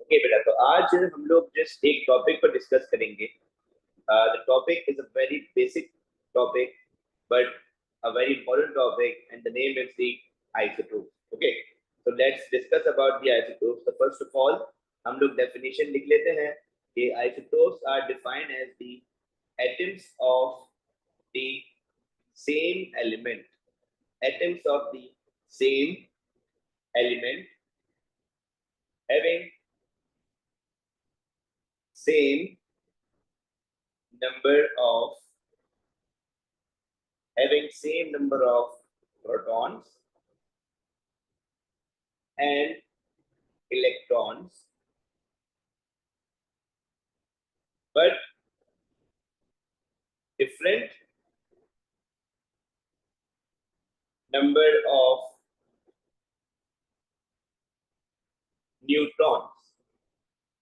Okay बेटा, तो आज हम लोग जस्ट एक टॉपिक पर डिस्कस करेंगे. The topic is a very basic topic but a very important topic, and the name is the isotopes. Okay, so let's discuss about the isotopes. So first of all, हम लोग definition लिख लेते हैं कि isotopes are defined as the atoms of the same element. Atoms of the same element having same number of protons and electrons, but different number of neutrons.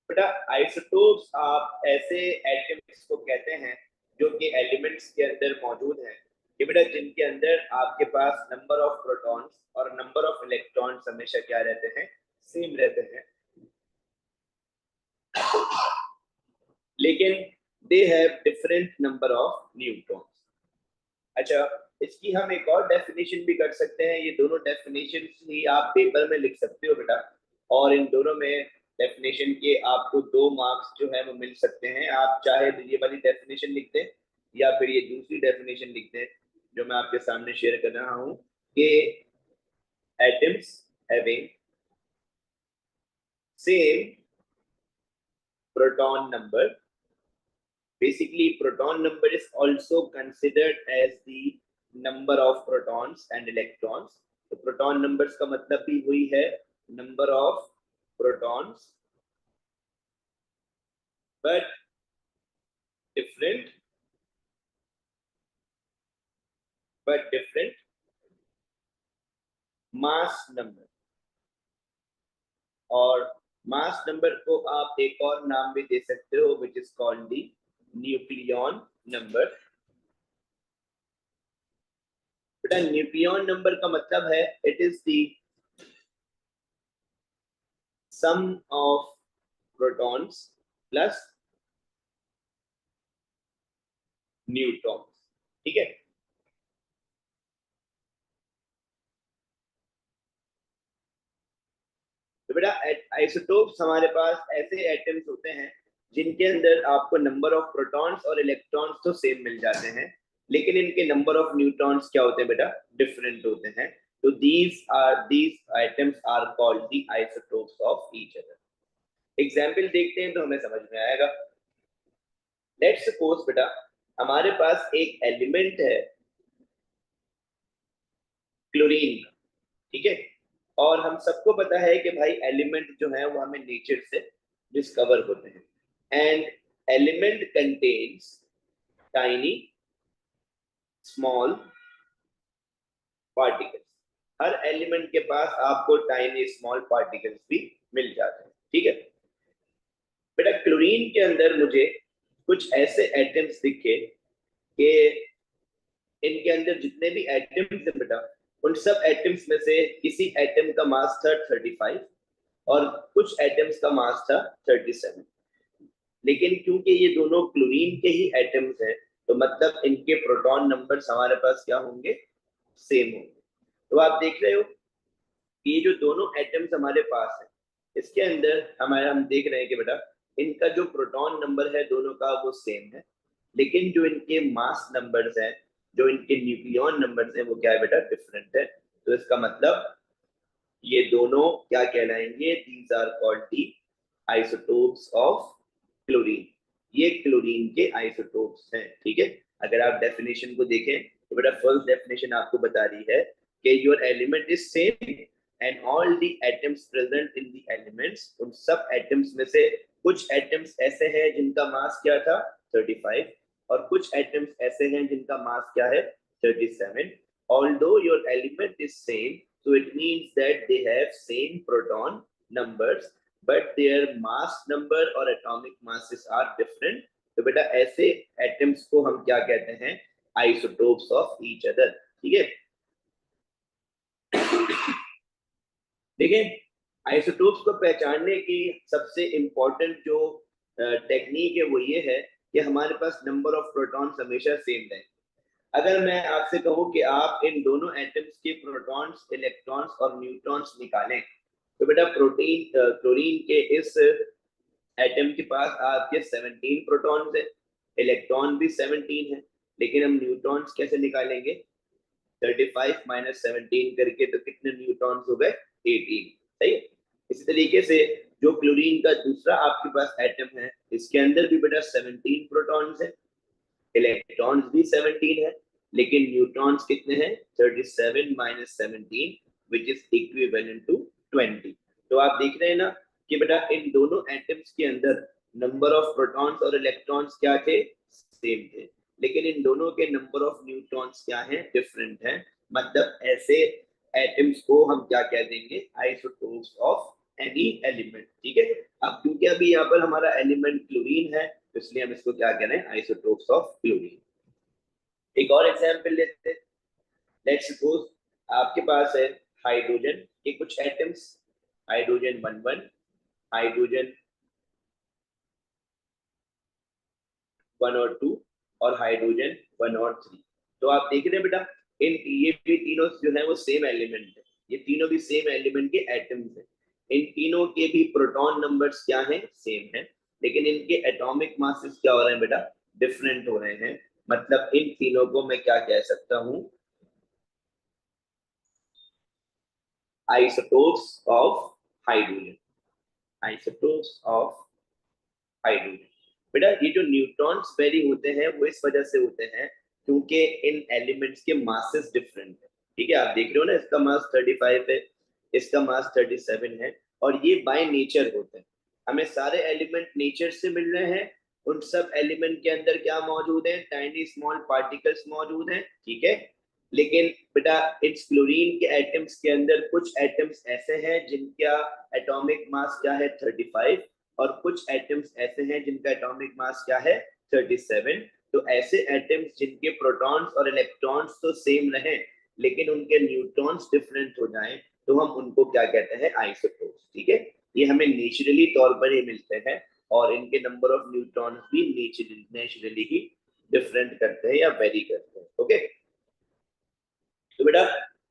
बेटा isotopes आप ऐसे atoms को कहते हैं जो कि एलिमेंट्स के अंदर मौजूद हैं कि बेटा जिनके अंदर आपके पास नंबर ऑफ प्रोटॉन्स और नंबर ऑफ इलेक्ट्रॉन्स हमेशा क्या रहते हैं, सेम रहते हैं, लेकिन they have different number of neutrons. अच्छा, इसकी हम एक और डेफिनेशन भी कर सकते हैं. ये दोनों डेफिनेशन ही आप पेपर में लिख सकते हो बेटा, और इन दोनों में डेफिनेशन के आपको 2 मार्क्स जो है वो मिल सकते हैं. आप चाहे तो ये वाली डेफिनेशन लिख दें या फिर ये दूसरी डेफिनेशन लिख दें जो मैं आपके सामने शेयर कर रहा हूं कि atoms having same proton number. Basically, proton number is also considered as the number of protons and electrons. तो proton numbers का मतलब भी वही है, number of protons, but different mass number. और मास नंबर को आप एक और नाम भी दे सकते हो, which is called the nucleon number. बेटा न्यूक्लियन नंबर का मतलब है it is the sum of protons plus neutrons. ठीक है, तो बेटा आइसोटोप्स हमारे पास ऐसे एटम्स होते हैं जिनके अंदर आपको नंबर ऑफ प्रोटॉन्स और इलेक्ट्रॉन्स तो सेम मिल जाते हैं, लेकिन इनके नंबर ऑफ न्यूट्रॉन्स क्या होते हैं बेटा, डिफरेंट होते हैं. तो these items are called the isotopes of each other. Example देखते हैं तो हमें समझ में आएगा. लेट्स सपोज बेटा हमारे पास एक एलिमेंट है क्लोरीन का. ठीक है, और हम सबको पता है कि भाई एलिमेंट जो है वो हमें नेचर से डिस्कवर होते हैं, and element contains tiny small particles. Her element के पास आपको टाइनी स्मॉल पार्टिकल्स भी मिल जाते हैं. ठीक है बेटा, क्लोरीन के अंदर मुझे कुछ ऐसे एटम्स दिखे कि इनके अंदर जितने भी एटम्स हैं बेटा, उन सब एटम्स में से किसी एटम का मास था 35 और कुछ एटम्स का मास था 37. लेकिन क्योंकि ये दोनों क्लोरीन के ही एटम्स हैं तो मतलब इनके प्रोटॉन नंबर्स हमारे पास क्या होंगे, सेम होंगे. तो आप देख रहे हो कि ये जो दोनों एटम्स हमारे पास है इसके अंदर हम देख रहे हैं कि बेटा इनका जो प्रोटॉन नंबर है दोनों का वो सेम है, लेकिन जो इनके मास नंबर्स हैं, जो इनके न्यूक्लियन नंबर्स हैं, वो क्या है बेटा, डिफरेंट है. तो इसका मतलब ये दोनों क्या कहलाएंगे, these are called the isotopes of chlorine. ये क्लोरीन के आइसोटोप्स हैं. ठीक है, अगर आप डेफिनेशन को देखें तो बेटा फर्स्ट डेफिनेशन आपको बता रही है कि your element is same and all the atoms present in the elements. उन सब एटम्स में से कुछ एटम्स ऐसे हैं जिनका मास क्या था 35 और कुछ एटम्स ऐसे हैं जिनका मास क्या है 37. Although your element is same, so it means that they have same proton numbers, but their mass number or atomic masses are different. तो बेटा ऐसे एटम्स को हम क्या कहते हैं, आइसोटोप्स ऑफ ईच अदर. ठीक है, देखिए आइसोटोप्स को पहचानने की सबसे इम्पोर्टेंट जो टेक्निक है वो ये है कि हमारे पास नंबर ऑफ प्रोटॉन्स हमेशा सेम रहे। अगर मैं आपसे कहूं कि आप इन दोनों एटम्स के प्रोटॉन्स, इलेक्ट्रॉन्स और न्यूट्रॉन्स निकालें, तो बेटा क्लोरीन के इस एटम के पास आपके 17 प्रोटॉन्स है, इलेक्ट्रॉन भी 17 है, लेकिन हम न्यूट्रॉन्स कैसे निकालेंगे? 35 माइनस 17 करके, तो कितने न्यूट्रॉन्स हो गए? 18। सही है। इसी तरीके से जो क्लोरीन का दूसरा आपके पास एटम है, इसके अंदर भी बेटा 17 प्रोटॉन्स है, इलेक्ट्रॉन्स भी 17 है, लेकिन न्यूट्रॉन्स कितने हैं? 37 minus 17 which is equivalent to 20। तो आप देख रहे हैं ना कि बेटा इन दोनों एटम्स के अंदर नंबर ऑफ प्रोटॉन्स और इलेक्ट्रॉन्स क्या थे? सेम थे, लेकिन इन दोनों के नंबर ऑफ न्यूट्रॉन्स क्या हैं? डिफरेंट हैं। मतलब ऐसे एटम्स को हम क्या कह देंगे? Isotopes of any element. ठीक है। अब क्योंकि अभी यहाँ पर हमारा एलिमेंट क्लोरीन है, तो इसलिए हम इसको क्या कह रहे हैं? Isotopes of chlorine. एक और एग्जांपल लेते हैं। लेट्स सपोज आपके पास है हाइड्रोजन के कुछ एटम्स, हाइड्रोजन 11, हाइड्रोजन 1 और 2, और हाइड्रोजन 1 और 3। तो आप देख रहे हैं बेटा इन ये भी तीनों जो है वो सेम एलिमेंट है, ये तीनों भी सेम एलिमेंट के एटम्स हैं। इन तीनों के भी प्रोटॉन नंबर्स क्या हैं? सेम है, लेकिन इनके एटॉमिक मासेस क्या हो रहे हैं बेटा? डिफरेंट हो रहे हैं। मतलब इन तीनों को मैं क्या कह सकता हूं? Isotopes of hydrogen, isotopes of hydrogen. बेटा ये जो न्यूट्रॉन्स वेरी होते हैं वो इस वजह से होते हैं क्योंकि इन एलिमेंट्स के मासेस डिफरेंट है। ठीक है, आप देख रहे हो ना, इसका मास 35 है, इसका मास 37 है, और ये बाय नेचर होते हैं। हमें सारे एलिमेंट नेचर से मिल रहे हैं। उन सब एलिमेंट के अंदर क्या मौजूद है? टाइनी स्मॉल पार्टिकल्स मौजूद हैं। ठीक है, लेकिन बेटा इस क्लोरीन के एटम्स के अंदर कुछ एटम्स ऐसे हैं जिनका एटॉमिक मास क्या है? 35, और कुछ एटम्स ऐसे हैं जिनका एटॉमिक मास क्या है? 37। तो ऐसे एटम्स जिनके प्रोटॉन्स और इलेक्ट्रॉन्स तो सेम रहे, लेकिन उनके न्यूट्रॉन्स डिफरेंट हो जाएं, तो हम उनको क्या कहते हैं? आइसोटोप्स। ठीक है, ये हमें नेचुरली तौर पर ही मिलते हैं, और इनके नंबर ऑफ न्यूट्रॉन्स भी नेचुरली ही डिफरेंट करते हैं या वेरी करते हैं। ओके, तो बेटा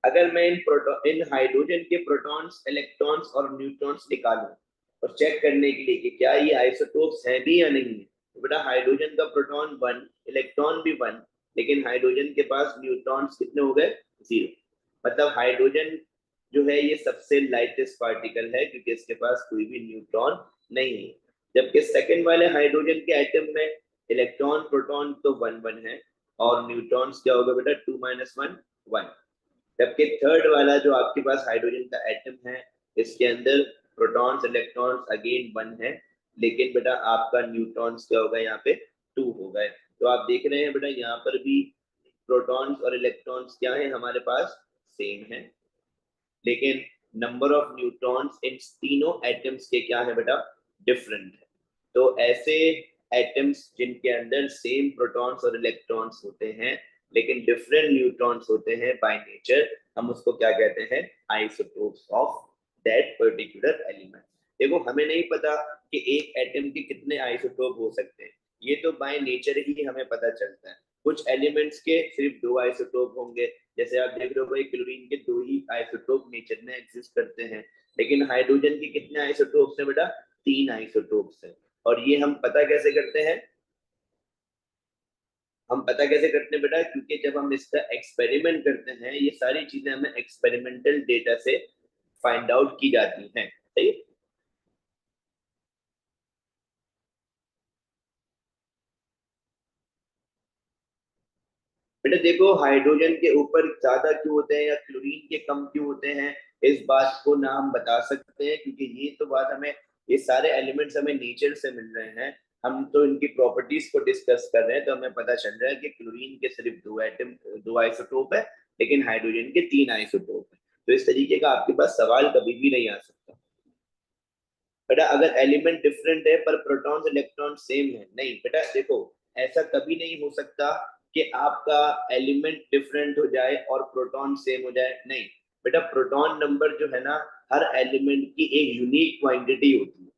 अगर मैं इन हाइड्रोजन के प्रोटॉन्स, इलेक्ट्रॉन्स और न्यूट्रॉन्स निकालूं और चेक करने के लिए कि क्या ये आइसोटोप्स हैं भी या नहीं है, तो बेटा हाइड्रोजन का प्रोटॉन 1, इलेक्ट्रॉन भी 1, लेकिन हाइड्रोजन के पास न्यूट्रॉन्स कितने हो गए? 0। मतलब हाइड्रोजन जो है ये सबसे लाइटेस्ट पार्टिकल है क्योंकि इसके पास कोई भी न्यूट्रॉन नहीं है। जबकि सेकंड वाले हाइड्रोजन के एटम में इलेक्ट्रॉन प्रोटॉन तो 1 1 है, और न्यूट्रॉन्स क्या होगा बेटा? 2 माइनस 1 1। जबकि थर्ड वाला जो आपके पास हाइड्रोजन का एटम है, इसके अंदर प्रोटॉन्स इलेक्ट्रॉन्स अगेन 1 है, लेकिन बेटा आपका न्यूट्रॉन्स क्या होगा? यहाँ पे 2 हो गए। तो आप देख रहे हैं बेटा यहाँ पर भी प्रोटॉन्स और इलेक्ट्रॉन्स क्या है? हमारे पास सेम है, लेकिन नंबर ऑफ न्यूट्रॉन्स इन तीनों एटम्स के क्या है बेटा? डिफरेंट है। तो ऐसे एटम्स जिनके अंदर सेम प्रोटॉन्स और इलेक्ट्रॉन्स होते हैं लेकिन डिफरेंट न्यूट्रॉन्स होते हैं बाय नेचर, हम उसको क्या कहते हैं? Isotopes of that particular element. देखो हमें नहीं पता कि एक एटम के कितने आइसोटोप हो सकते हैं, ये तो बाय नेचर ही हमें पता चलता है। कुछ एलिमेंट्स के सिर्फ 2 आइसोटोप होंगे, जैसे आप देख रहे हो भाई क्लोरीन के 2 ही आइसोटोप नेचर में एग्जिस्ट करते हैं, लेकिन हाइड्रोजन के कितने आइसोटोप्स हैं बेटा? 3 आइसोटोप्स हैं। और ये हम पता कैसे करते हैं? हम पता कैसे करते हैं बेटा? क्योंकि जब हम इसका एक्सपेरिमेंट करते हैं, ये सारी चीजें हमें एक्सपेरिमेंटल डेटा से फाइंड आउट की जाती हैं। सही। बेटा देखो हाइड्रोजन के ऊपर ज्यादा क्यों होते हैं या क्लोरीन के कम क्यों होते हैं, इस बात को ना हम बता सकते हैं क्योंकि ये तो बात हमें, ये सारे एलिमेंट्स हमें नेचर से मिल रहे हैं। हम तो इनकी प्रॉपर्टीज को डिस्कस कर रहे हैं, तो हमें पता चल रहा है कि क्लोरीन के सिर्फ 2 एटम, 2 आइसोटोप है, लेकिन हाइड्रोजन के 3 आइसोटोप है। तो इस तरीके का आपके पास सवाल कभी भी नहीं आ सकता। बेटा अगर एलिमेंट डिफरेंट है पर प्रोटॉन्स इलेक्ट्रॉन सेम है, नहीं बेटा देखो ऐसा कभी नहीं हो सकता कि आपका एलिमेंट डिफरेंट हो जाए और प्रोटॉन सेम हो जाए, नहीं। बेटा प्रोटॉन नंबर जो है ना, हर एलिमेंट की एक यूनिक क्वांटिटी होती है,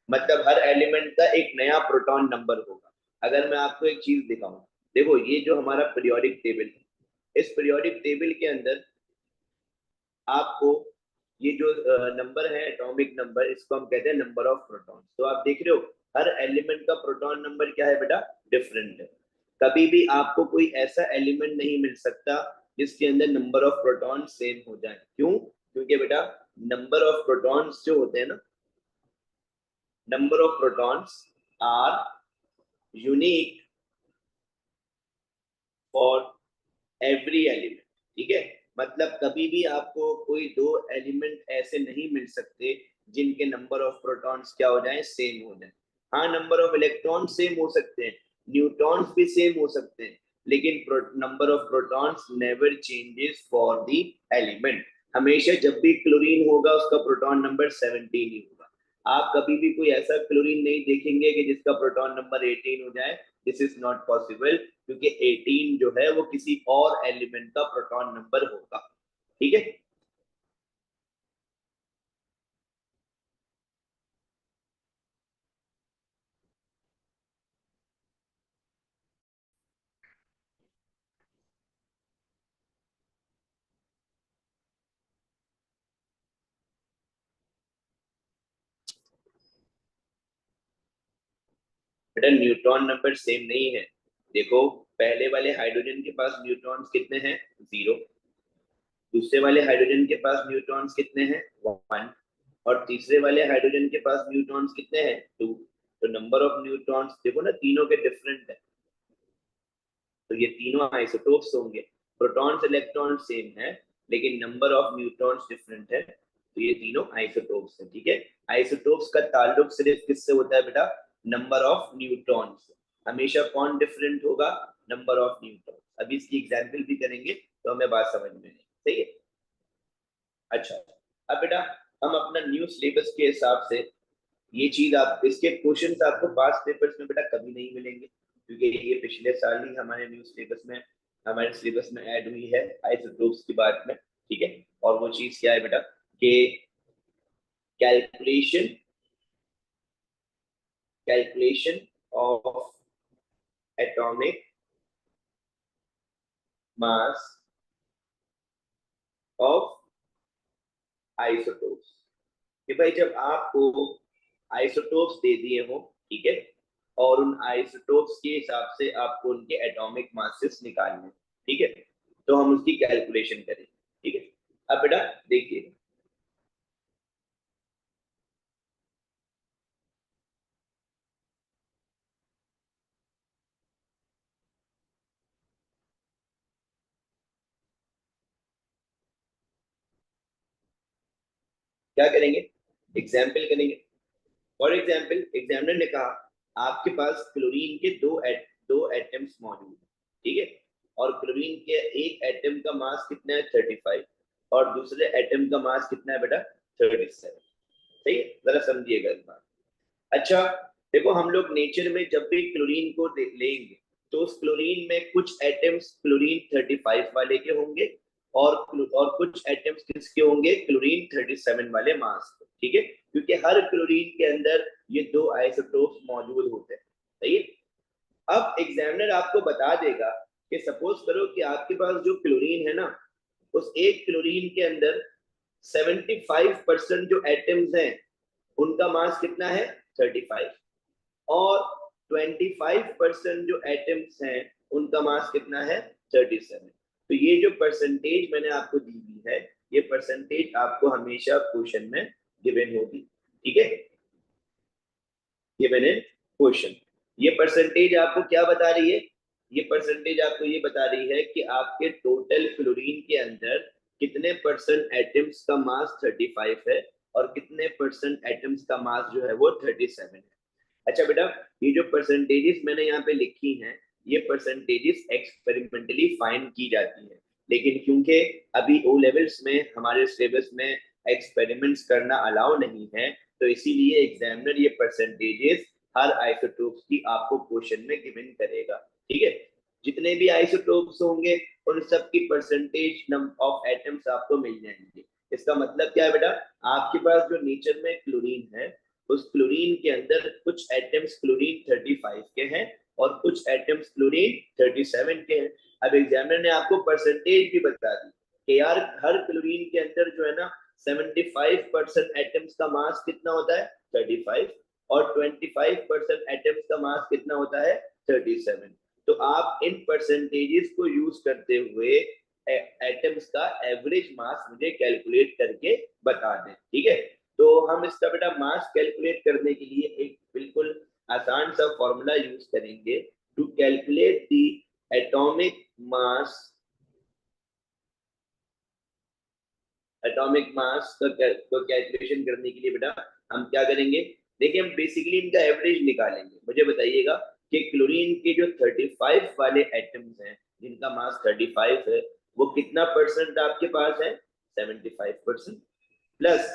मतलब हर एलिमेंट का एक नया प्रोटॉन नंबर होगा। अगर मैं आपको एक चीज दिखाऊं, देखो ये जो हमारा पीरियोडिक टेबल है, इस पीरियोडिक टेबल के अंदर आपको ये जो नंबर है एटॉमिक नंबर, इसको हम कहते हैं नंबर ऑफ प्रोटॉन। तो आप देख रहे हो हर एलिमेंट का प्रोटॉन नंबर क्या है बेटा, डिफरेंट है। कभी भी आपको कोई ऐसा एलिमेंट नहीं मिल सकता जिसके अंदर नंबर ऑफ प्रोटॉन सेम हो जाए। क्यों? क्योंकि बेटा नंबर ऑफ प्रोटॉन्स जो होते हैं ना, number of protons are unique for every element. ठीक है, मतलब कभी भी आपको कोई दो एलिमेंट ऐसे नहीं मिल सकते जिनके नंबर ऑफ प्रोटॉन्स क्या हो जाए, सेम हो जाए। हाँ, नंबर ऑफ इलेक्ट्रॉन सेम हो सकते हैं, न्यूट्रॉन्स भी सेम हो सकते हैं, लेकिन number of protons never changes for the element. हमेशा जब भी क्लोरीन होगा उसका प्रोटॉन नंबर 17 ही होगा। आप कभी भी कोई ऐसा क्लोरीन नहीं देखेंगे कि जिसका प्रोटॉन नंबर 18 हो जाए। दिस इज नॉट पॉसिबल, क्योंकि 18 जो है वो किसी और एलिमेंट का प्रोटॉन नंबर होगा। ठीक है, बेटा न्यूट्रॉन नंबर सेम नहीं है। देखो पहले वाले हाइड्रोजन के पास न्यूट्रॉन्स कितने हैं, 0। दूसरे वाले हाइड्रोजन के पास न्यूट्रॉन्स कितने हैं, 1। और तीसरे वाले हाइड्रोजन के पास न्यूट्रॉन्स कितने हैं, 2। तो नंबर ऑफ न्यूट्रॉन्स देखो ना, तीनों के डिफरेंट है। तो ये तीनों आइसोटोप्स होंगे। प्रोटॉन्स इलेक्ट्रॉन सेम है, लेकिन नंबर ऑफ न्यूट्रॉन्स डिफरेंट है। तो ये तीनों आइसोटोप्स हैं। ठीक है, आइसोटोप्स का ताल्लुक सिर्फ किससे होता है बेटा, नंबर ऑफ न्यूट्रॉन्स। हमेशा कौन डिफरेंट होगा, नंबर ऑफ न्यूट्रॉन्स। अभी इसकी एग्जाम्पल भी करेंगे तो हमें बात समझ में नहीं। सही है, अच्छा। अब बेटा हम अपना न्यू सिलेबस के हिसाब से ये चीज, आप इसके क्वेश्चंस आपको पास पेपर्स में बेटा कभी नहीं मिलेंगे, क्योंकि ये पिछले साल ही हमारे न्यू सिलेबस में, हमारे सिलेबस में ऐड हुई है आइसोटोप्स की बात में। ठीक है, और वो चीज क्या है बेटा, कि calculation calculation of atomic mass of isotopes. कि भाई जब आपको आइसोटोप्स दे दिए हो, ठीक है, और उन आइसोटोप्स के हिसाब से आपको उनके एटॉमिक मासेस निकालने, ठीक है, तो हम उसकी कैलकुलेशन करें। ठीक है, अब बेटा देखिए, क्या करेंगे, एग्जाम्पल करेंगे। फॉर एग्जाम्पल एग्जामिनर ने कहा आपके पास क्लोरीन के दो एटम्स मौजूद हैं। ठीक है, और क्लोरीन के एक एटम का मास कितना है, 35, और दूसरे एटम का मास कितना है बेटा, 37। सही है, जरा समझिएगा इस बात। अच्छा, देखो हम लोग नेचर में जब भी क्लोरीन को लेंगे, तो उस क्लोरीन में कुछ एटम्स क्लोरीन 35 वाले के होंगे, और कुछ एटम्स किसके होंगे, क्लोरीन 37 वाले मास के। ठीक है, क्योंकि हर क्लोरीन के अंदर ये दो आइसोटोप्स मौजूद होते हैं। सही है, अब एग्जामिनर आपको बता देगा कि सपोज करो कि आपके पास जो क्लोरीन है ना, उस एक क्लोरीन के अंदर 75% जो एटम्स हैं उनका मास कितना है, 35, और 25% जो एटम्स हैं उनका मास कितना है, 37। तो ये जो परसेंटेज मैंने आपको दी हुई है, ये परसेंटेज आपको हमेशा क्वेश्चन में गिवन होगी। ठीक है, ये मैंने क्वेश्चन, ये परसेंटेज आपको क्या बता रही है, ये परसेंटेज आपको ये बता रही है कि आपके टोटल क्लोरीन के अंदर कितने परसेंट एटम्स का मास 35 है, और कितने परसेंट एटम्स का मास जो है वो 37 है। अच्छा बेटा, ये जो परसेंटेजेस मैंने यहाँ पे लिखी हैं, ये परसेंटेजेस एक्सपेरिमेंटली फाइंड की जाती है, लेकिन क्योंकि अभी ओ लेवल्स में हमारे सिलेबस में एक्सपेरिमेंट्स करना अलाउ नहीं है, तो इसीलिए एग्जामिनर ये परसेंटेजेस हर आइसोटोप्स की आपको क्वेश्चन में गिवन करेगा। ठीक है, जितने भी आइसोटोप्स होंगे उन सब की परसेंटेज ऑफ एटम्स आपको मिल जाएंगे। इसका मतलब क्या है बेटा, आपके पास जो नेचर में क्लोरीन है, उस क्लोरीन के अंदर कुछ एटम्स क्लोरीन 35 के हैं और कुछ एटम्स क्लोरीन 37 के हैं। अब एग्जामिनर ने आपको परसेंटेज भी बता दी कि यार हर क्लोरीन के अंदर जो है ना 75% एटम्स का मास कितना होता है 35 और 25% एटम्स का मास कितना होता है 37। तो आप इन परसेंटेजेस को यूज करते हुए एटम्स का एवरेज मास मुझे कैलकुलेट करके बता दें, ठीक है। तो हम इसका बेटा मास कैलकुलेट करने के लिए एक बिल्कुल आसान सा फॉर्मूला यूज करेंगे to calculate the atomic mass. Atomic mass का कैलकुलेशन करने के लिए बेटा हम क्या करेंगे, देखिए हम बेसिकली इनका एवरेज निकालेंगे। मुझे बताइएगा कि क्लोरीन के जो 35 वाले एटम्स हैं जिनका मास 35 है वो कितना परसेंट आपके पास है 75%, प्लस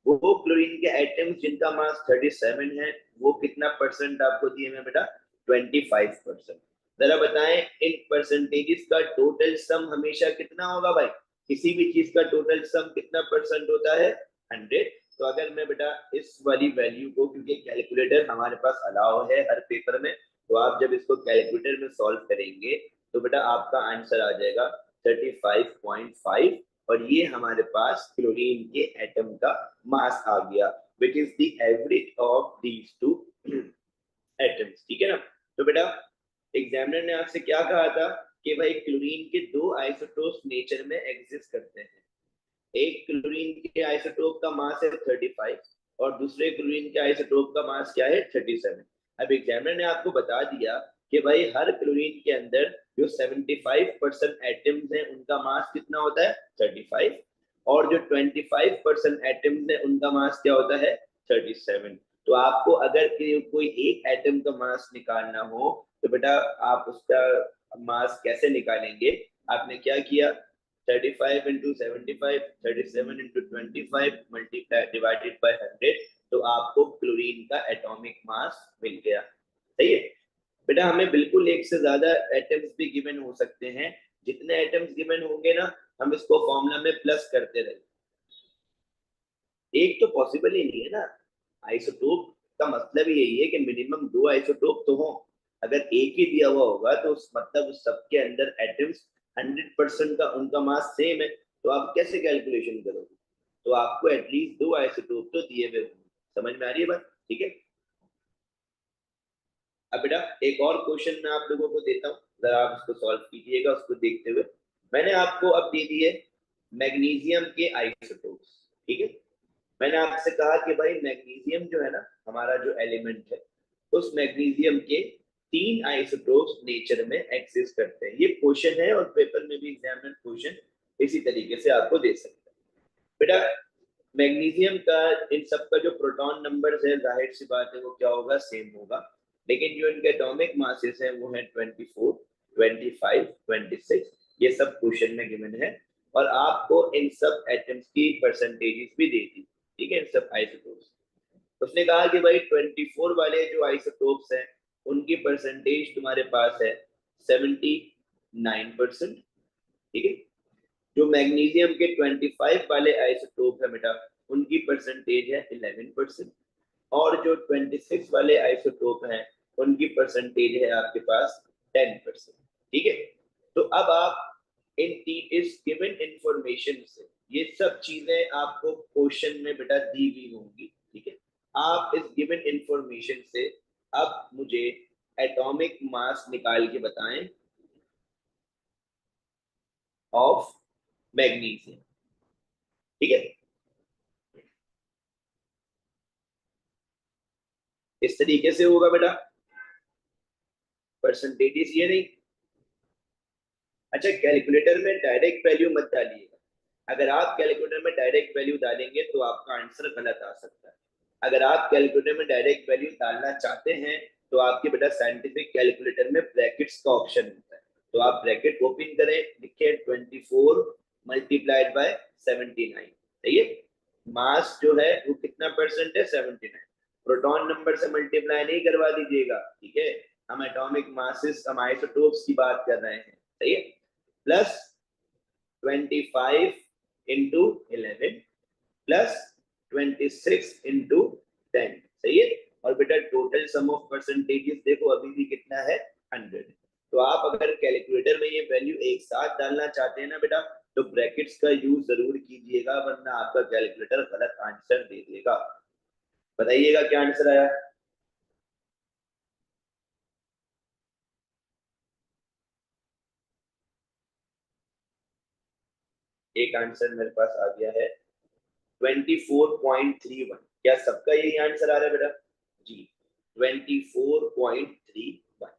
वो क्लोरीन के एटम्स जिनका मास 37 है वो कितना परसेंट आपको दिए हैं बेटा 25%। जरा बताएं इन परसेंटेजेस का टोटल सम हमेशा कितना होगा भाई, किसी भी चीज का टोटल सम कितना परसेंट होता है 100। तो अगर मैं बेटा इस वाली वैल्यू को, क्योंकि कैलकुलेटर हमारे पास अलाउ है हर पेपर में, तो आप जब इसको कैलकुलेटर में सॉल्व करेंगे तो बेटा आपका आंसर आ जाएगा 35.5 और ये हमारे पास क्लोरीन के एटम का मास आ गया which is the average of these two atoms, ठीक है ना। तो बेटा एग्जामिनर ने आपसे क्या कहा था कि भाई क्लोरीन के दो आइसोटोप्स नेचर में एग्जिस्ट करते हैं। एक क्लोरीन के आइसोटोप का मास है 35 और दूसरे क्लोरीन के आइसोटोप का मास क्या है 37। अब एग्जामिनर ने आपको बता दिया कि भाई हर क्लोरीन के अंदर जो 75% एटम्स हैं उनका मास कितना होता है 35 और जो 25% एटम्स हैं उनका मास क्या होता है 37। तो आपको अगर कोई एक एटम का मास निकालना हो तो बेटा आप उसका मास कैसे निकालेंगे, आपने क्या किया 35 into 75, 37 into 25 multiplied divided by 100, तो आपको क्लोरीन का एटॉमिक मास मिल गया। सही है बेटा, हमें बिल्कुल एक से ज्यादा एटम्स भी गिवन हो सकते हैं। जितने एटम्स गिवन होंगे ना हम इसको फॉर्मूला में प्लस करते रहेंगे। एक तो पॉसिबल ही नहीं है ना, आइसोटोप का मतलब ही यही है कि मिनिमम दो आइसोटोप तो हो। अगर एक ही दिया हुआ होगा तो उस मतलब उस सबके अंदर एटम्स 100% का उनका मास सेम है, तो आप कैसे कैलकुलेशन करोगे। तो आपको एटलीस्ट दो आइसोटोप तो दिए हुए होंगे। समझ में आ रही है बात, ठीक है। अब बेटा एक और क्वेश्चन मैं आप लोगों को देता हूँ, जरा आप उसको सॉल्व कीजिएगा उसको देखते हुए। मैंने आपको अब दे दिए मैग्नीशियम के आइसोटोप्स, ठीक है। मैंने आपसे कहा कि भाई मैग्नीशियम जो है ना हमारा जो एलिमेंट है, उस मैग्नीशियम के तीन आइसोटोप्स नेचर में एग्जिस्ट करते हैं। ये क्वेश्चन है और पेपर में भी एग्जामिनर क्वेश्चन इसी तरीके से आपको दे सकता है। बेटा मैग्नीशियम का इन सब का जो प्रोटॉन नंबर है जाहिर सी बात है वो क्या होगा सेम होगा, लेकिन जो इनके एटॉमिक मासेस हैं वो है 24, 25, 26। ये सब क्वेश्चन में गिवन है और आपको इन सब एटम्स की परसेंटेजेस भी दे दी, ठीक है, इन सब आइसोटोप्स। उसने कहा कि भाई 24 वाले जो आइसोटोप्स हैं उनकी परसेंटेज तुम्हारे पास है 79%, ठीक है। जो मैग्नीशियम के 25 वाले आइसोटोप है बेटा उनकी परसेंटेज है 11% और जो 26 वाले आइसोटोप हैं उनकी परसेंटेज है आपके पास 10%, ठीक है। तो अब आप इस गिवन इंफॉर्मेशन से ये सब चीजें आपको क्वेश्चन में बेटा दी हुई होंगी, ठीक है। आप इस गिवन इंफॉर्मेशन से अब मुझे एटॉमिक मास निकाल के बताएं ऑफ मैग्नीशियम, ठीक है। इस तरीके से होगा बेटा, परसेंटेजेस ये नहीं। अच्छा कैलकुलेटर में डायरेक्ट वैल्यू मत डालिएगा। अगर आप कैलकुलेटर में डायरेक्ट वैल्यू डालेंगे तो आपका आंसर गलत आ सकता है। अगर आप कैलकुलेटर में डायरेक्ट वैल्यू डालना चाहते हैं तो आपके बेटा साइंटिफिक कैलकुलेटर में ब्रैकेट्स का ऑप्शन होता है, तो आप ब्रैकेट ओपन करें, लिखे 24 मल्टीप्लाइड बाय 79, सही है। मास जो है वो कितना परसेंट है 79। प्रोटॉन नंबर से मल्टीप्लाई नहीं करवा दीजिएगा, ठीक है। हम एटॉमिक मासेस, हम आइसोटोप्स की बात कर रहे हैं, सही है। प्लस 25 इंटू 11 प्लस 26 इंटू 10, सही है। और बेटा टोटल सम ऑफ परसेंटेजेस देखो अभी भी कितना है, 100। तो आप अगर कैलकुलेटर में ये वैल्यू एक साथ डालना चाहते हैं ना बेटा, तो ब्रैकेट्स का यूज जरूर कीजिएगा, वरना आपका कैलकुलेटर गलत आंसर दे देगा। बताइएगा क्या आंसर आया। एक आंसर मेरे पास आ गया है 24.31। क्या सबका यही आंसर आ रहा है बेटा? जी 24.31।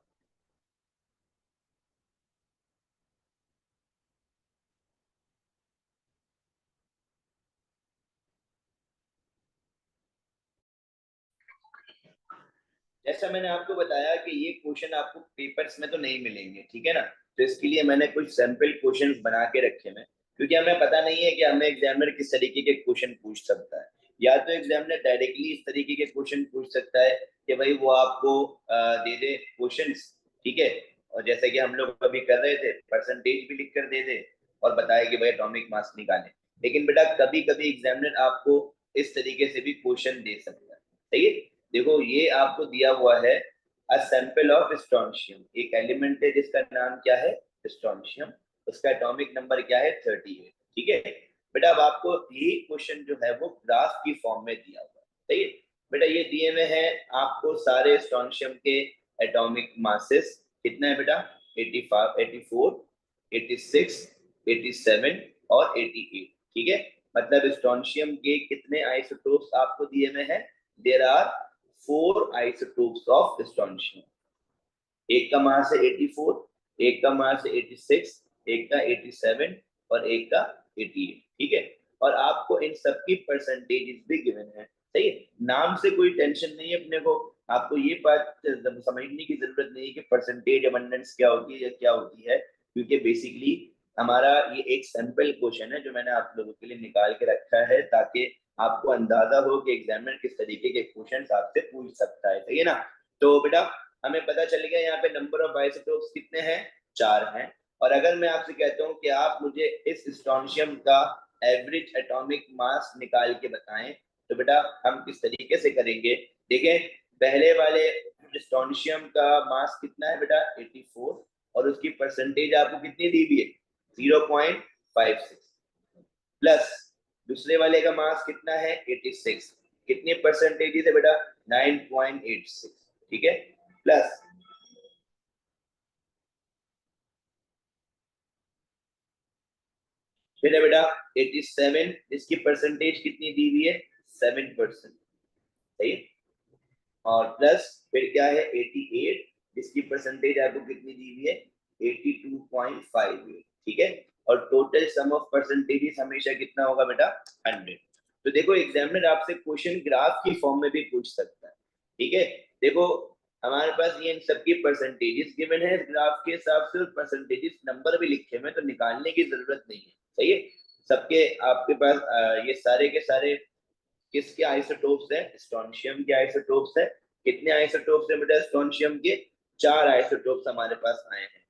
जैसा मैंने आपको बताया कि ये क्वेश्चन आपको पेपर्स में तो नहीं मिलेंगे, ठीक है ना। तो इसके लिए मैंने कुछ सैंपल क्वेश्चंस बना के रखे हैं, क्योंकि हमें पता नहीं है कि हमें एग्जामिनर किस तरीके के क्वेश्चन पूछ सकता है। या तो एग्जामिनर डायरेक्टली इस तरीके के क्वेश्चन पूछ सकता है कि भाई वो आपको दे दे क्वेश्चंस, ठीक है, और जैसे कि हम लोग अभी कर रहे थे परसेंटेज भी लिख कर दे दे और बताए कि भाई एटॉमिक मास निकालें। लेकिन बेटा कभी कभी एग्जामिनर आपको इस तरीके से भी क्वेश्चन दे सकता है, सही है। देखो ये आपको दिया हुआ है अ सैंपल ऑफ स्ट्रोंशियम, एक एलिमेंट है जिसका नाम क्या है, स्ट्रोंशियम। उसका एटॉमिक नंबर क्या है, 38, ठीक है। बेटा अब आपको ये क्वेश्चन जो है वो ग्राफ की फॉर्म में दिया हुआ है, सही है। बेटा ये दिए हुए हैं आपको सारे स्ट्रोंशियम के एटॉमिक मासेस, कितना है बेटा, 85, 84, 86, 87 और 88, ठीक है। मतलब स्ट्रोंशियम के कितने आइसोटोप्स आपको दिए हुए हैं, there are 4 isotopes of strontium. एक का मास है 84, एक का मास है 86, एक का 87 और एक का 88, ठीक है। और आपको इन सबकी परसेंटेजेस भी गिवन है, सही है। नाम से कोई टेंशन नहीं है अपने को, आपको ये बात समझने की जरूरत नहीं है कि परसेंटेज अबंडेंस क्या होती है या क्या होती है, क्योंकि बेसिकली हमारा ये एक सैंपल क्वेश्चन है जो मैंने आप लोगों के लिए निकाल के रखा है, ताकि आपको अंदाजा हो कि एग्जामिनर किस तरीके के क्वेश्चन आपसे पूछ सकता है, सही है ना। तो बेटा हमें पता चल गया यहाँ पे नंबर ऑफ आइसोटोप्स कितने हैं, 4 हैं। और अगर मैं आपसे कहता हूँ कि आप मुझे इस स्ट्रोंशियम का एवरेज एटॉमिक मास निकाल के बताएं, तो बेटा हम किस तरीके से करेंगे, देखें। पहले वाले स्ट्रोंशियम का मास कितना है बेटा, 84, और उसकी परसेंटेज आपको कितनी दी हुई है, 0.56, प्लस दूसरे वाले का मास कितना है, 86, कितनी परसेंटेज है बेटा, 9.86, ठीक है। प्लस फिर है बेटा 87, इसकी परसेंटेज कितनी दी हुई है, 7%, सही है। और प्लस फिर क्या है 88, इसकी परसेंटेज आपको कितनी दी हुई है, 82.58, ठीक है। और टोटल सम ऑफ परसेंटेजेस हमेशा कितना होगा बेटा, 100। तो देखो एग्जामिनर आपसे क्वेश्चन ग्राफ की फॉर्म में भी पूछ सकता है, ठीक है। देखो हमारे पास ये इन सबकी परसेंटेजेस गिवन है ग्राफ के हिसाब से, और परसेंटेजेस नंबर भी लिखे हुए, तो निकालने की जरूरत नहीं है, सही है। सबके आपके पास ये सारे के सारे किसके आइसोटोप्स है, स्ट्रोंशियम के आइसोटोप्स है। कितने आइसोटोप्स है बेटा स्ट्रोंशियम के, 4 आइसोटोप्स हमारे पास आए हैं।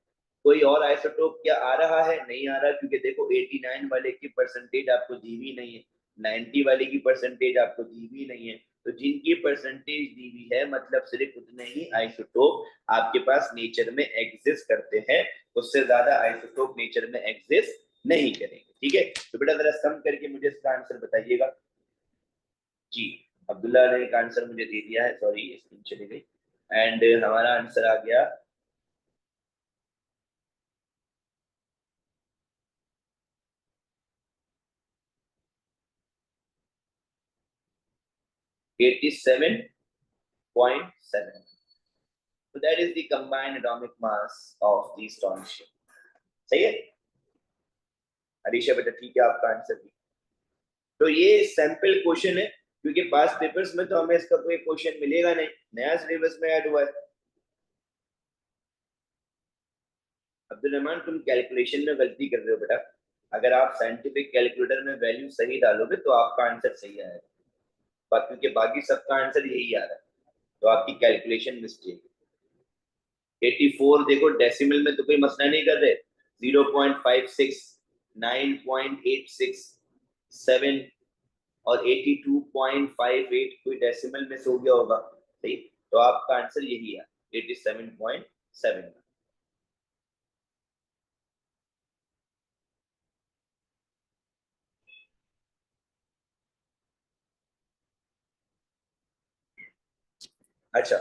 कोई और आइसोटोप क्या आ रहा है, नहीं आ रहा, क्योंकि देखो 89 वाले की परसेंटेज आपको दी हुई नहीं है, 90 वाले की परसेंटेज आपको दी हुई नहीं है। तो जिनकी परसेंटेज दी हुई है मतलब सिर्फ उतने ही आइसोटोप आपके पास नेचर में एग्जिस्ट करते हैं, उससे ज्यादा आइसोटोप नेचर में एग्जिस्ट नहीं करेंगे, ठीक है। तो बेटा जरा सम करके मुझे इसका आंसर बताइएगा। जी अब्दुल्ला ने एक आंसर मुझे दे दिया है, सॉरी स्क्रीन चली गई। एंड हमारा आंसर आ गया 87.7। So that is the combined atomic mass of these strontium, सही है। अलीशा बेटा ठीक है आपका आंसर भी। तो ये सैंपल क्वेश्चन है, क्योंकि पास पेपर्स में तो हमें इसका कोई क्वेश्चन मिलेगा नहीं, नया सिलेबस में ऐड हुआ है। अब्दुल रहमान तुम कैलकुलेशन में गलती कर रहे हो बेटा, अगर आप साइंटिफिक कैलकुलेटर में वैल्यू सही डालोगे तो आपका आंसर सही आएगा, क्योंकि बाकी सबका आंसर यही आ रहा है, तो आपकी कैलकुलेशन मिस्टेक है। 84 देखो डेसिमल में तो कोई मसला नहीं कर रहे, 0.56, 9.86, 7 और 82.58 कोई डेसिमल में से हो गया होगा, सही। तो आपका आंसर यही है 87.7। अच्छा,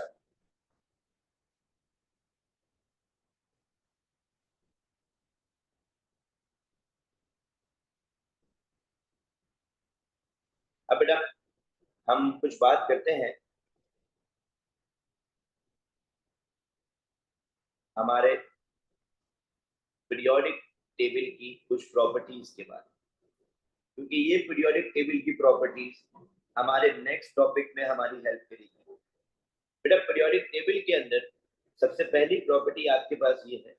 अब बेटा हम कुछ बात करते हैं हमारे पीरियोडिक टेबल की कुछ प्रॉपर्टीज के बारे में, क्योंकि ये पीरियोडिक टेबल की प्रॉपर्टीज हमारे नेक्स्ट टॉपिक में हमारी हेल्प करेगी। बेटा पीरियोडिक टेबल के अंदर सबसे पहली प्रॉपर्टी आपके पास ये है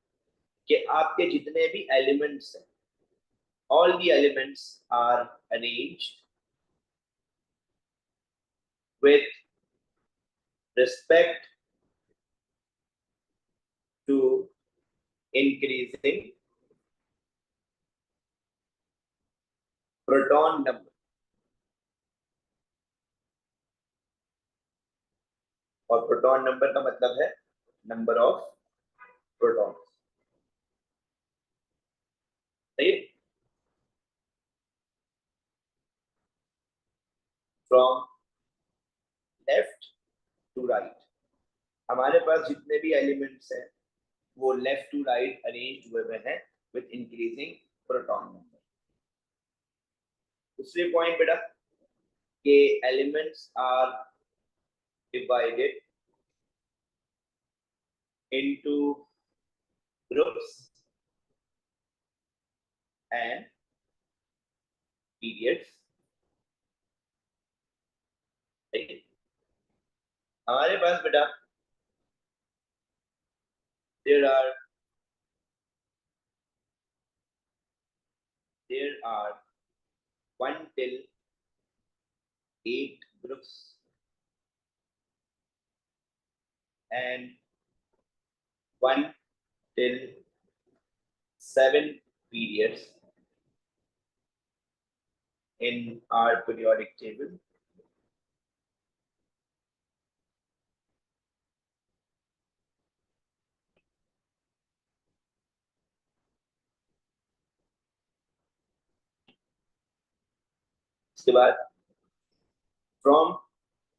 कि आपके जितने भी एलिमेंट्स हैं, all the elements are arranged with respect to increasing proton number, और प्रोटॉन नंबर का मतलब है नंबर ऑफ प्रोटॉन, सही। फ्रॉम लेफ्ट टू राइट हमारे पास जितने भी एलिमेंट्स हैं वो लेफ्ट टू राइट अरेंज हुए हुए हैं विद इंक्रीजिंग प्रोटॉन नंबर। दूसरी पॉइंट बेटा के elements are divided into groups and periods, हमारे पास बेटा there are there are 1 till 8 groups and 1 till 7 periods in our periodic table. इसके बाद from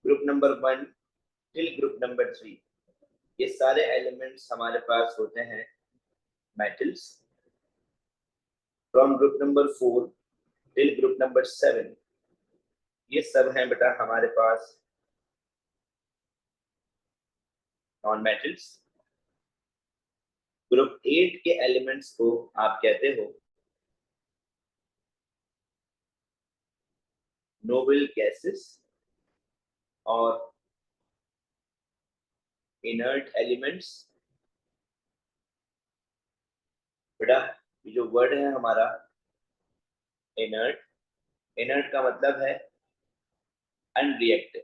group number 1 till group number 3 ये सारे एलिमेंट्स हमारे पास होते हैं metals. From group number 4 till group number 7 ये सब हैं बेटा हमारे पास नॉन मेटल्स। ग्रुप 8 के एलिमेंट्स को आप कहते हो नोबल गैसेस और इनर्ट एलिमेंट्स। बेटा ये जो वर्ड है हमारा इनर्ट, इनर्ट का मतलब है अनरिएक्टिव,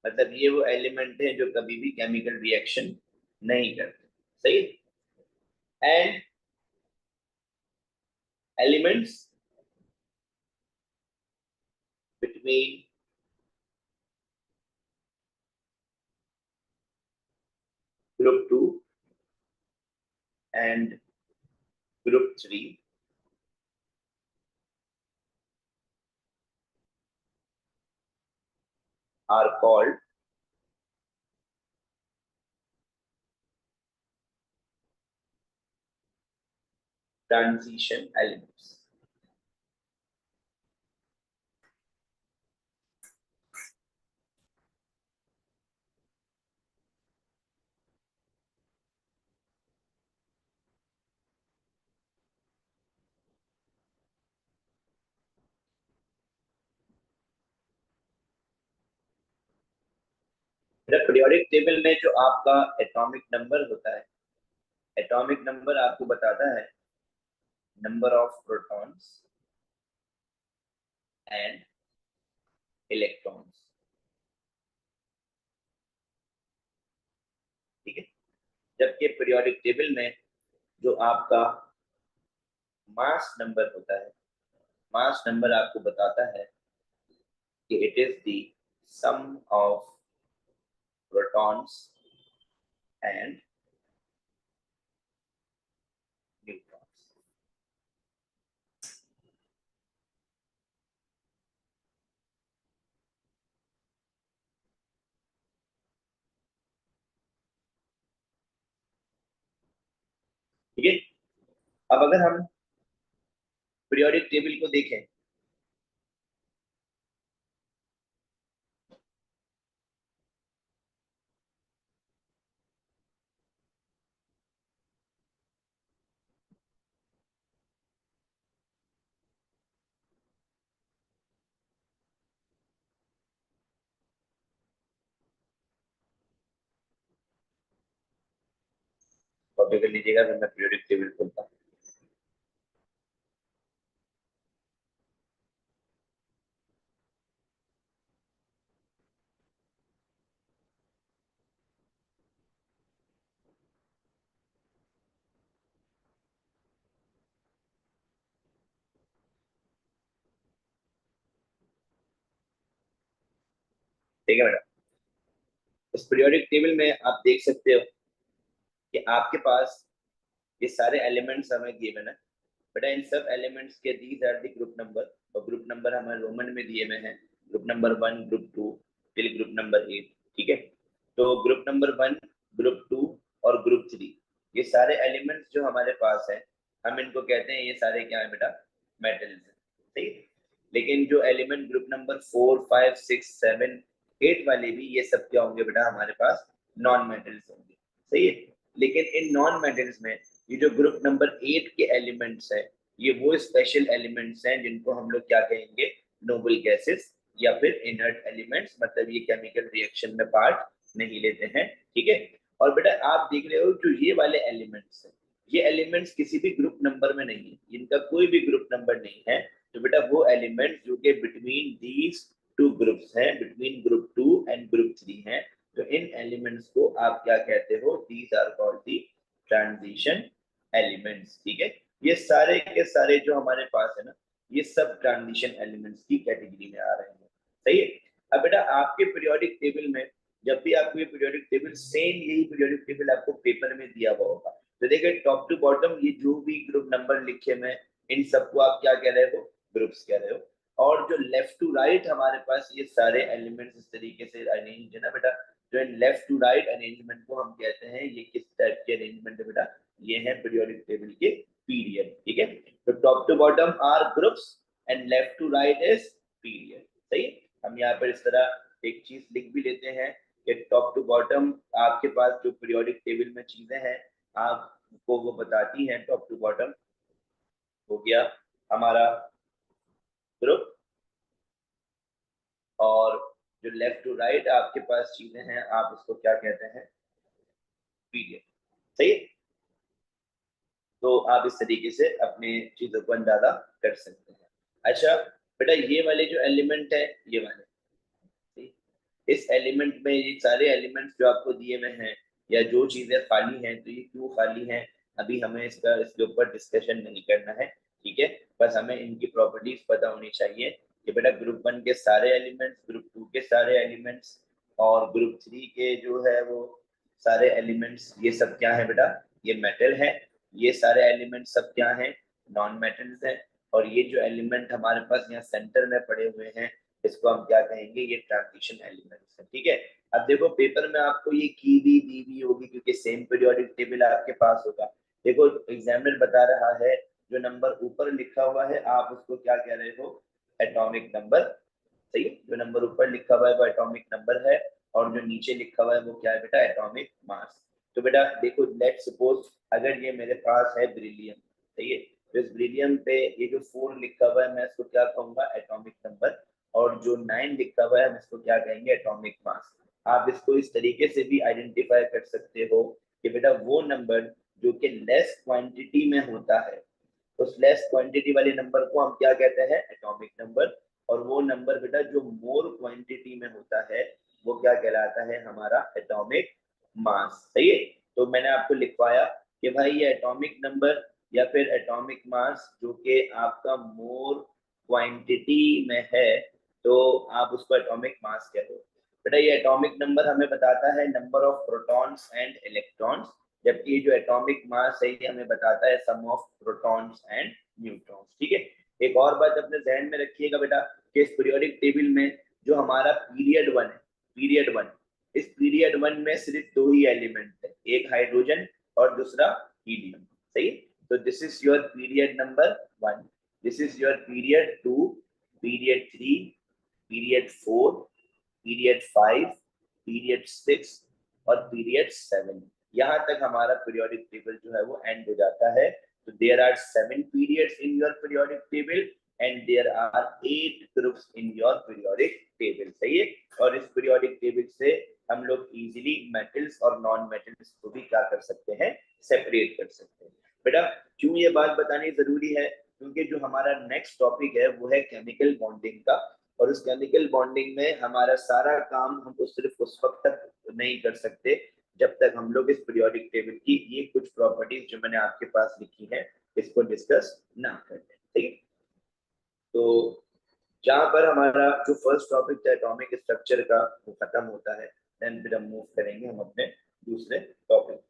मतलब ये वो एलिमेंट है जो कभी भी केमिकल रिएक्शन नहीं करते, सही। And elements between group 2 and group 3 are called transition elements। Periodic table में जो आपका एटॉमिक नंबर होता है, एटॉमिक नंबर आपको बताता है number of protons and electrons, ठीक है। जबकि पीरियोडिक टेबल में जो आपका मास नंबर होता है, मास नंबर आपको बताता है कि it is the sum of protons and neutrons. ठीक है, अब अगर हम पीरियोडिक टेबल को देखें, कॉपी कर लीजिएगा, फिर मैं पीरियोडिक टेबल खोलता हूँ। ठीक है बेटा, इस पीरियोडिक टेबल में आप देख सकते हो कि आपके पास ये सारे एलिमेंट्स हमें गिवन है बेटा। इन सब एलिमेंट्स के these are the group number, और ग्रुप नंबर हमें रोमन में दिए हुए हैं, group number 1, group 2 till group number 8। ठीक है, तो ग्रुप नंबर 1, ग्रुप 2 और ग्रुप 3, ये सारे एलिमेंट्स जो हमारे पास है, हम इनको कहते हैं, ये सारे क्या है बेटा, मेटल्स है। सही है, लेकिन जो एलिमेंट ग्रुप नंबर 4, 5, 6, 7, 8 वाले भी, ये सब क्या होंगे बेटा, हमारे पास नॉन मेटल्स होंगे। सही है, लेकिन इन नॉन मेटल्स में ये जो ग्रुप नंबर 8 के एलिमेंट्स है, ये वो स्पेशल एलिमेंट्स हैं जिनको हम लोग क्या कहेंगे, नोबल गैसेस या फिर इनर्ट एलिमेंट्स, मतलब ये केमिकल रिएक्शन में पार्ट नहीं लेते हैं। ठीक है, और बेटा आप देख रहे हो जो ये वाले एलिमेंट्स हैं, ये एलिमेंट्स किसी भी ग्रुप नंबर में नहीं है, इनका कोई भी ग्रुप नंबर नहीं है। तो बेटा वो एलिमेंट्स जो कि बिटवीन दीज टू ग्रुप्स हैं, बिटवीन ग्रुप 2 एंड ग्रुप 3 हैं, तो इन एलिमेंट्स को आप क्या कहते हो, these are called the transition elements. ठीक है, ये सारे के सारे जो हमारे पास है ना, ये सब ट्रांजिशन एलिमेंट्स की कैटेगरी में आ रहे हैं। सही है, अब बेटा आपके पीरियोडिक टेबल में, जब भी आपको ये पीरियोडिक टेबल, सेम यही पीरियोडिक टेबल आपको पेपर में दिया हुआ होगा, तो देखिए टॉप टू बॉटम ये जो भी ग्रुप नंबर लिखे में, इन सबको आप क्या कह रहे हो, ग्रुप्स कह रहे हो। और जो लेफ्ट टू राइट हमारे पास ये सारे एलिमेंट्स इस तरीके से अरेंज है ना बेटा, जो इन लेफ्ट टू राइट अरेंजमेंट को हम कहते हैं, ये किस टाइप के अरेंजमेंट है बेटा, ये है पीरियोडिक टेबल के पीरियड। ठीक है, तो top to bottom are groups and left to right is period. सही है, हम यहाँ पर इस तरह एक चीज लिख भी लेते हैं कि टॉप टू बॉटम आपके पास जो पीरियोडिक टेबल में चीजें हैं, आपको वो बताती हैं। टॉप टू बॉटम हो गया हमारा ग्रुप, और जो लेफ्ट टू राइट आपके पास चीजें हैं, आप उसको क्या कहते हैं, पीरियड। सही है, तो आप इस तरीके से अपने चीजों को अंदाजा कर सकते हैं। अच्छा बेटा, ये वाले जो एलिमेंट है, ये वाले, सही? इस एलिमेंट में ये सारे एलिमेंट्स जो आपको दिए हुए हैं, या जो चीजें खाली हैं, तो ये क्यों खाली हैं, अभी हमें इसके ऊपर डिस्कशन नहीं करना है। ठीक है, बस हमें इनकी प्रॉपर्टीज पता होनी चाहिए कि बेटा ग्रुप 1 के सारे एलिमेंट्स, ग्रुप 2 के सारे एलिमेंट्स और ग्रुप 3 के जो है वो सारे एलिमेंट्स, ये सब क्या है बेटा, ये मेटल है। ये सारे एलिमेंट सब क्या हैं, नॉन मेटल्स हैं। और ये जो एलिमेंट हमारे पास यहाँ सेंटर में पड़े हुए हैं, इसको हम क्या कहेंगे, ये ट्रांजिशन एलिमेंट्स है। ठीक है, अब देखो पेपर में आपको ये की भी दी भी होगी, क्योंकि सेम पीरियोडिक टेबल आपके पास होगा। देखो एग्जामिनर बता रहा है, जो नंबर ऊपर लिखा हुआ है आप उसको क्या कह रहे हो, एटॉमिक नंबर। सही, जो नंबर ऊपर लिखा हुआ है वो एटॉमिक नंबर है, और जो नीचे लिखा हुआ है वो क्या है बेटा, एटॉमिक मास। तो बेटा देखो, लेट सपोज अगर ये मेरे पास है ब्रिलियम, सही है, तो इस ब्रिलियम पे ये जो 4 लिखा हुआ है, मैं इसको क्या कहूंगा, एटॉमिक नंबर, और जो 9 लिखा हुआ है हम इसको क्या कहेंगे, एटॉमिक मास। आप इसको इस तरीके से भी आइडेंटिफाई कर सकते हो कि बेटा वो नंबर जो कि लेस क्वांटिटी में होता है, उस लेस क्वांटिटी वाले नंबर को हम क्या कहते हैं, एटॉमिक नंबर। और वो नंबर बेटा जो मोर क्वांटिटी में होता है, वो क्या कहलाता है, हमारा एटॉमिक मास। सही है, तो मैंने आपको लिखवाया कि भाई ये एटॉमिक नंबर या फिर एटॉमिक मास जो कि आपका मोर क्वांटिटी में है तो आप उसको एटॉमिक मास कह दो। बेटा ये एटॉमिक नंबर हमें बताता है number of protons and electrons, जबकि ये जो एटॉमिक मास है ये हमें बताता है सम ऑफ प्रोटॉन्स एंड न्यूट्रॉन्स। ठीक है, एक और बात अपने ध्यान में रखिएगा बेटा कि इस पीरियोडिक टेबल में जो हमारा पीरियड वन है, पीरियड वन, इस पीरियड वन में सिर्फ दो ही एलिमेंट है, एक हाइड्रोजन और दूसरा हीलियम। सही, तो this is your period number one, this is your period two, period three, period four, period five, period six और पीरियड सेवन। यहाँ तक हमारा पीरियोडिक टेबल जो है वो एंड हो जाता है। तो there are 7 periods in your periodic table and there are 8 groups in your periodic table। सही है, और इस periodic table से हम लोग इजीली मेटल्स और नॉन मेटल्स को भी क्या कर सकते हैं, सेपरेट कर सकते हैं। बेटा क्यों ये बात बतानी जरूरी है, क्योंकि जो हमारा नेक्स्ट टॉपिक है वो है केमिकल बॉन्डिंग का, और उस केमिकल बॉन्डिंग में हमारा सारा काम हम तो सिर्फ उस वक्त तक नहीं कर सकते जब तक हम लोग इस पीरियोडिक टेबल की ये कुछ प्रॉपर्टीज जो मैंने आपके पास लिखी है इसको डिस्कस ना करें। ठीक है, तो जहां पर हमारा जो फर्स्ट टॉपिक था एटॉमिक स्ट्रक्चर का वो खत्म होता है, देन फिर हम मूव करेंगे हम अपने दूसरे टॉपिक।